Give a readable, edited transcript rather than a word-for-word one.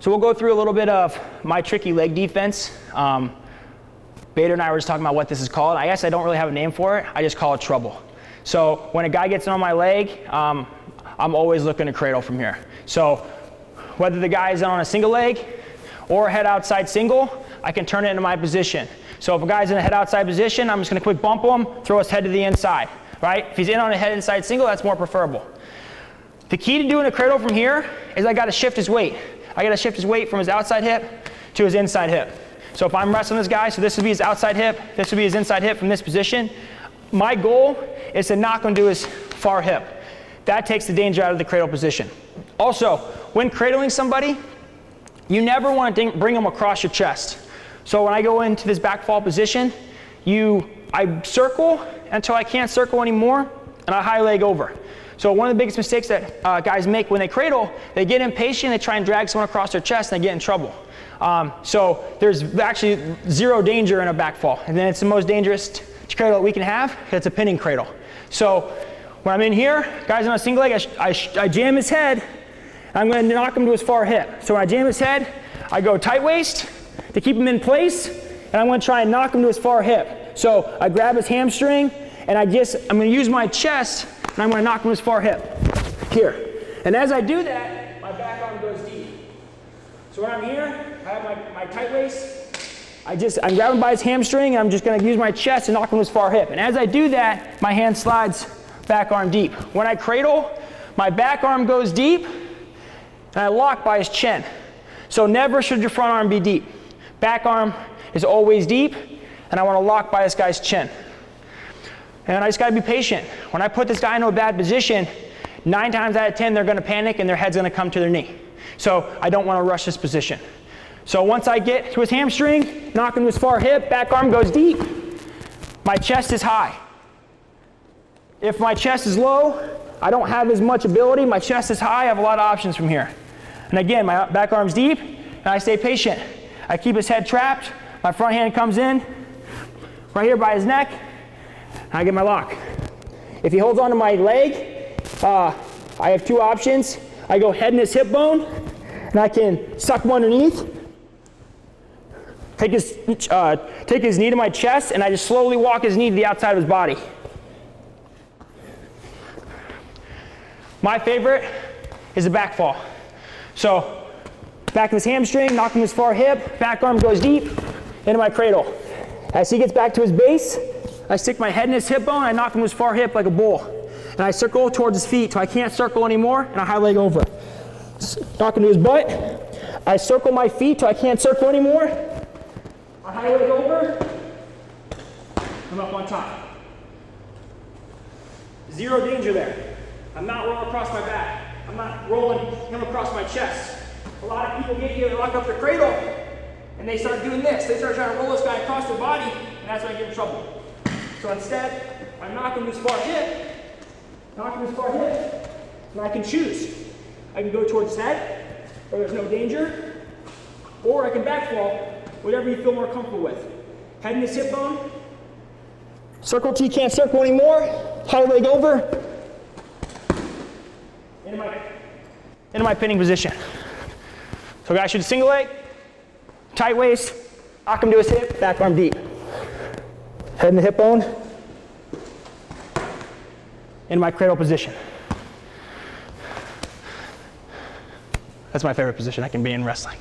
So we'll go through a little bit of my tricky leg defense. Bader and I were just talking about what this is called. I guess I don't really have a name for it. I just call it trouble. So when a guy gets in on my leg, I'm always looking to cradle from here. So whether the guy is on a single leg or a head outside single, I can turn it into my position. So if a guy's in a head outside position, I'm just going to quick bump him, throw his head to the inside, right? If he's in on a head inside single, that's more preferable. The key to doing a cradle from here is I got to shift his weight. I got to shift his weight from his outside hip to his inside hip. So if I'm wrestling this guy, so this would be his outside hip, this would be his inside hip from this position. My goal is to knock him to his far hip. That takes the danger out of the cradle position. Also, when cradling somebody, you never want to bring them across your chest. So when I go into this back fall position, I circle until I can't circle anymore, and I high leg over. So one of the biggest mistakes that guys make when they cradle, they get impatient, they try and drag someone across their chest, and they get in trouble. So there's actually zero danger in a back fall. And then it's the most dangerous cradle that we can have. It's a pinning cradle. So when I'm in here, guys on a single leg, I jam his head, and I'm going to knock him to his far hip. So when I jam his head, I go tight waist to keep him in place, and I'm going to try and knock him to his far hip. So I grab his hamstring, and I'm going to use my chest, and I'm going to knock him to his far hip. Here. And as I do that, my back arm goes deep. So when I'm here, I have my tight waist. I'm grabbing by his hamstring, and I'm just going to use my chest and knock him to his far hip. And as I do that, my hand slides back arm deep. When I cradle, my back arm goes deep, and I lock by his chin. So never should your front arm be deep. Back arm is always deep, and I want to lock by this guy's chin. And I just got to be patient. When I put this guy into a bad position, 9 times out of 10 they're going to panic and their head's going to come to their knee. So I don't want to rush this position. So once I get to his hamstring, knock him to his far hip, back arm goes deep, my chest is high. If my chest is low, I don't have as much ability. My chest is high, I have a lot of options from here. And again, my back arm's deep, and I stay patient. I keep his head trapped, my front hand comes in, right here by his neck, and I get my lock. If he holds onto my leg, I have 2 options. I go head in his hip bone, and I can suck him underneath, take his knee to my chest, and I just slowly walk his knee to the outside of his body. My favorite is the back fall. So back of his hamstring, knock him to his far hip, back arm goes deep, into my cradle. As he gets back to his base, I stick my head in his hip bone, I knock him to his far hip like a bull. And I circle towards his feet till I can't circle anymore, and I high leg over. Knock him to his butt. I circle my feet till I can't circle anymore. I high leg over. I'm up on top. Zero danger there. I'm not rolling across my back. I'm not rolling him across my chest. A lot of people get here, they lock up their cradle, and they start doing this. They start trying to roll this guy across their body, and that's when I get in trouble. So instead, I knock him to his far hip, and I can choose. I can go towards his head, where there's no danger, or I can backfall, whatever you feel more comfortable with. Head in his hip bone, circle till you can't circle anymore, high leg over, into my pinning position. So guys should single leg, tight waist, knock him to his hip, back arm deep. Head in the hip bone, into my cradle position. That's my favorite position I can be in wrestling.